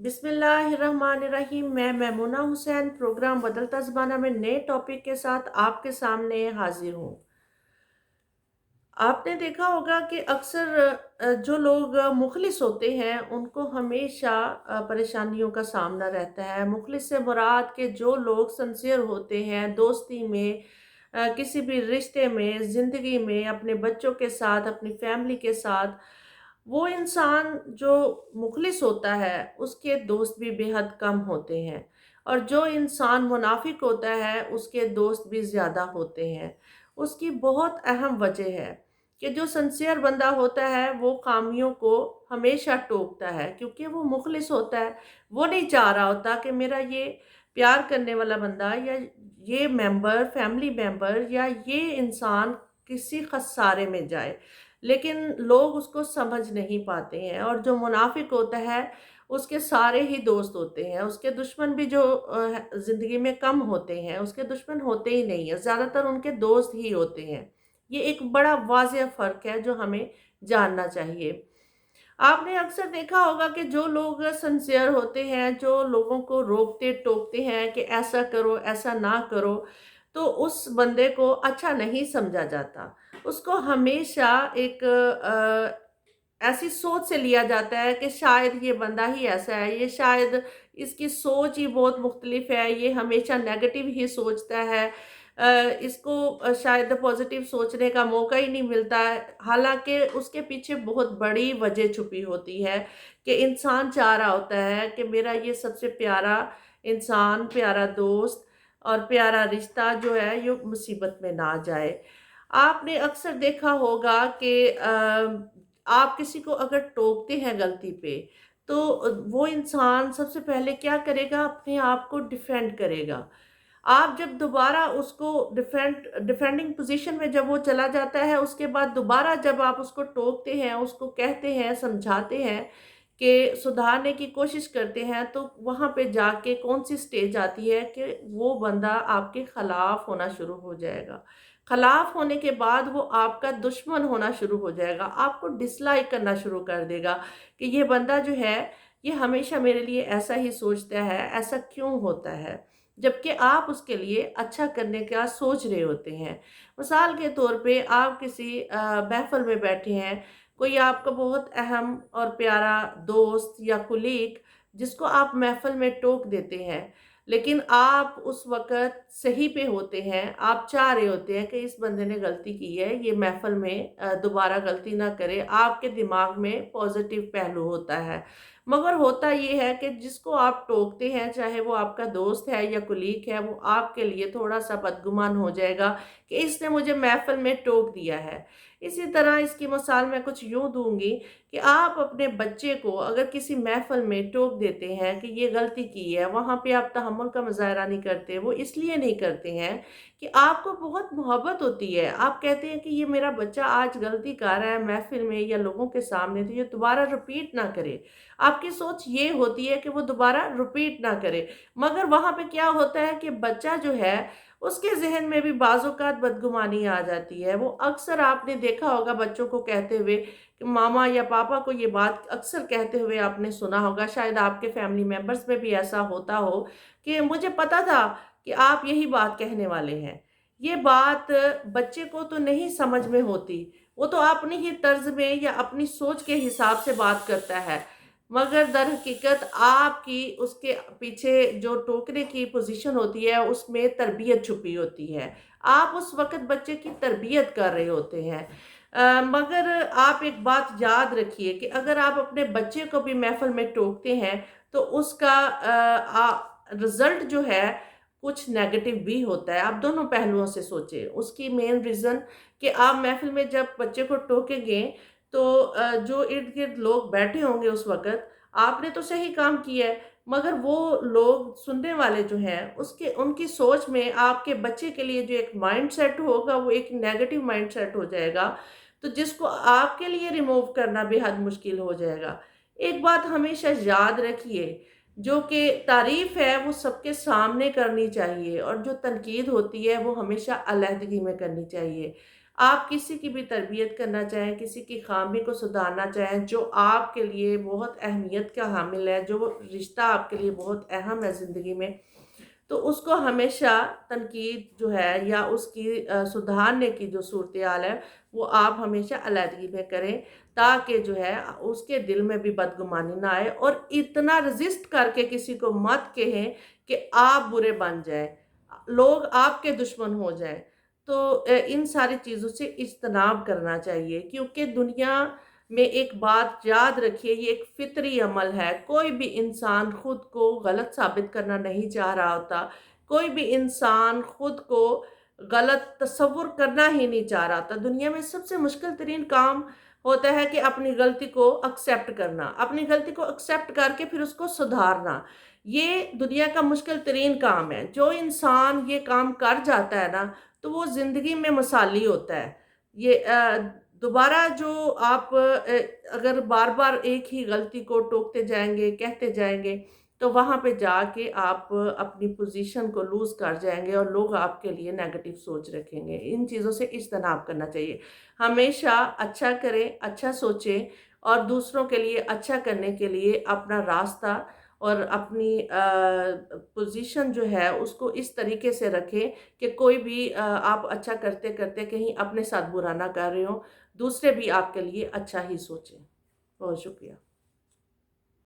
बिस्मिल्लाहिर्रहमानिर्रहीम। मैं मैमुना हुसैन प्रोग्राम बदलता ज़माना में नए टॉपिक के साथ आपके सामने हाजिर हूँ। आपने देखा होगा कि अक्सर जो लोग मुखलिस होते हैं उनको हमेशा परेशानियों का सामना रहता है। मुखलिस से मुराद के जो लोग सिंसियर होते हैं दोस्ती में, किसी भी रिश्ते में, ज़िंदगी में, अपने बच्चों के साथ, अपनी फैमिली के साथ, वो इंसान जो मुखलिस होता है उसके दोस्त भी बेहद कम होते हैं। और जो इंसान मुनाफिक होता है उसके दोस्त भी ज़्यादा होते हैं। उसकी बहुत अहम वजह है कि जो सिंसियर बंदा होता है वो खामियों को हमेशा टोकता है, क्योंकि वो मुखलिस होता है। वो नहीं चाह रहा होता कि मेरा ये प्यार करने वाला बंदा या ये मेंबर, फैमिली मेंबर या ये इंसान किसी खसारे में जाए। लेकिन लोग उसको समझ नहीं पाते हैं। और जो मुनाफिक होता है उसके सारे ही दोस्त होते हैं। उसके दुश्मन भी जो ज़िंदगी में कम होते हैं, उसके दुश्मन होते ही नहीं हैं, ज़्यादातर उनके दोस्त ही होते हैं। ये एक बड़ा वाज़ेह फ़र्क है जो हमें जानना चाहिए। आपने अक्सर देखा होगा कि जो लोग सिंसियर होते हैं, जो लोगों को रोकते-टोकते हैं कि ऐसा करो, ऐसा ना करो, तो उस बंदे को अच्छा नहीं समझा जाता। उसको हमेशा एक ऐसी सोच से लिया जाता है कि शायद ये बंदा ही ऐसा है, ये शायद इसकी सोच ही बहुत मुख्तलिफ है, ये हमेशा नेगेटिव ही सोचता है। इसको शायद पॉज़िटिव सोचने का मौका ही नहीं मिलता है। हालाँकि उसके पीछे बहुत बड़ी वजह छुपी होती है कि इंसान चाह रहा होता है कि मेरा ये सबसे प्यारा इंसान, प्यारा दोस्त और प्यारा रिश्ता जो है ये मुसीबत में ना जाए। आपने अक्सर देखा होगा कि आप किसी को अगर टोकते हैं गलती पे, तो वो इंसान सबसे पहले क्या करेगा, अपने आप को डिफेंड करेगा। आप जब दोबारा उसको डिफेंडिंग पोज़ीशन में जब वो चला जाता है, उसके बाद दोबारा जब आप उसको टोकते हैं, उसको कहते हैं, समझाते हैं कि सुधारने की कोशिश करते हैं, तो वहाँ पे जाके कौन-सी स्टेज आती है कि वो बंदा आपके खिलाफ होना शुरू हो जाएगा। खिलाफ होने के बाद वो आपका दुश्मन होना शुरू हो जाएगा, आपको डिसलाइक करना शुरू कर देगा कि ये बंदा जो है, ये हमेशा मेरे लिए ऐसा ही सोचता है, ऐसा क्यों होता है? जबकि आप उसके लिए अच्छा करने का सोच रहे होते हैं। मिसाल के तौर पे आप किसी महफ़िल में बैठे हैं, कोई आपका बहुत अहम और प्यारा दोस्त या कुलीग जिसको आप महफ़िल में टोक देते हैं, लेकिन आप उस वक़्त सही पे होते हैं, आप चाह रहे होते हैं कि इस बंदे ने गलती की है, ये महफ़िल में दोबारा गलती ना करे, आपके दिमाग में पॉज़िटिव पहलू होता है। मगर होता ये है कि जिसको आप टोकते हैं, चाहे वो आपका दोस्त है या कुलीग है, वो आपके लिए थोड़ा-सा बदगुमान हो जाएगा कि इसने मुझे महफ़िल में टोक दिया है। इसी तरह इसकी मिसाल मैं कुछ यूँ दूँगी कि आप अपने बच्चे को अगर किसी महफ़िल में टोक देते हैं कि ये गलती की है, वहाँ पे आप तहम्मुल का मुज़ाहरा नहीं करते। वो इसलिए नहीं करते हैं कि आपको बहुत मोहब्बत होती है। आप कहते हैं कि ये मेरा बच्चा आज गलती कर रहा है महफ़िल में या लोगों के सामने, तो ये दोबारा रिपीट ना करे। आपकी सोच ये होती है कि वो दोबारा रिपीट ना करे। मगर वहाँ पे क्या होता है कि बच्चा जो है उसके ज़हन में भी बाज़-औक़ात बदगुमानी आ जाती है। वो अक्सर आपने देखा होगा बच्चों को कहते हुए कि मामा या पापा को ये बात अक्सर कहते हुए आपने सुना होगा, शायद आपके फैमिली मेंबर्स में भी ऐसा होता हो कि मुझे पता था कि आप यही बात कहने वाले हैं। ये बात बच्चे को तो नहीं समझ में होती, वो तो अपनी ही तर्ज़ में या अपनी सोच के हिसाब से बात करता है। मगर दर हकीकत आपकी उसके पीछे जो टोकने की पोज़ीशन होती है, उसमें तरबियत छुपी होती है। आप उस वक़्त बच्चे की तरबियत कर रहे होते हैं। मगर आप एक बात याद रखिए कि अगर आप अपने बच्चे को भी महफ़िल में टोकते हैं, तो उसका रिज़ल्ट जो है, कुछ नेगेटिव भी होता है। आप दोनों पहलुओं से सोचें। उसकी मेन रीज़न कि आप महफ़िल में जब बच्चे को टोकेंगे तो जो इर्द-गिर्द लोग बैठे होंगे उस वक़्त, आपने तो सही काम किया है, मगर वो लोग सुनने वाले जो हैं, उसके उनकी सोच में आपके बच्चे के लिए जो एक माइंडसेट होगा, वो एक नेगेटिव माइंडसेट हो जाएगा, तो जिसको आपके लिए रिमूव करना बेहद मुश्किल हो जाएगा। एक बात हमेशा याद रखिए, जो कि तारीफ़ है, वो सबके सामने करनी चाहिए और जो तनकीद होती है, वो हमेशा अलहदगी में करनी चाहिए। آپ کسی کی بھی تربیت کرنا چاہیں، کسی کی خامی کو سدھارنا چاہیں، جو آپ کے لیے بہت اہمیت کا حامل ہے، جو رشتہ آپ کے لیے بہت اہم ہے زندگی میں، تو اس کو ہمیشہ تنقید جو ہے یا اس کی سدھارنے کی جو صورتحال ہے وہ آپ ہمیشہ علیحدگی میں کریں، تاکہ جو ہے اس کے دل میں بھی بدگمانی نہ آئے، اور اتنا رزسٹ کر کے کسی کو مت کہیں کہ آپ برے بن جائیں، لوگ آپ کے دشمن ہو جائیں۔ تو ان ساری چیزوں سے اجتناب کرنا چاہیے، کیونکہ دنیا میں ایک بات یاد رکھیے، یہ ایک فطری عمل ہے، کوئی بھی انسان خود کو غلط ثابت کرنا نہیں چاہ رہا ہوتا، کوئی بھی انسان خود کو غلط تصور کرنا ہی نہیں چاہ رہا تھا۔ دنیا میں سب سے مشکل ترین کام ہوتا ہے کہ اپنی غلطی کو ایکسیپٹ کرنا، اپنی غلطی کو ایکسیپٹ کر کے پھر اس کو سدھارنا، یہ دنیا کا مشکل ترین کام ہے۔ جو انسان یہ کام کر جاتا ہے نا، تو وہ زندگی میں مثالی ہوتا ہے۔ یہ دوبارہ جو آپ اگر بار بار ایک ہی غلطی کو ٹوکتے جائیں گے، کہتے جائیں گے، تو وہاں پہ جا کے آپ اپنی پوزیشن کو لوز کر جائیں گے، اور لوگ آپ کے لیے نیگیٹو سوچ رکھیں گے۔ ان چیزوں سے اجتناب کرنا چاہیے۔ ہمیشہ اچھا کریں، اچھا سوچیں، اور دوسروں کے لیے اچھا کرنے کے لیے اپنا راستہ اور اپنی پوزیشن جو ہے اس کو اس طریقے سے رکھیں کہ کوئی بھی آپ اچھا کرتے کرتے کہیں اپنے ساتھ برا نہ کر رہے ہوں، دوسرے بھی آپ کے لیے اچھا ہی سوچیں۔ بہت شکریہ۔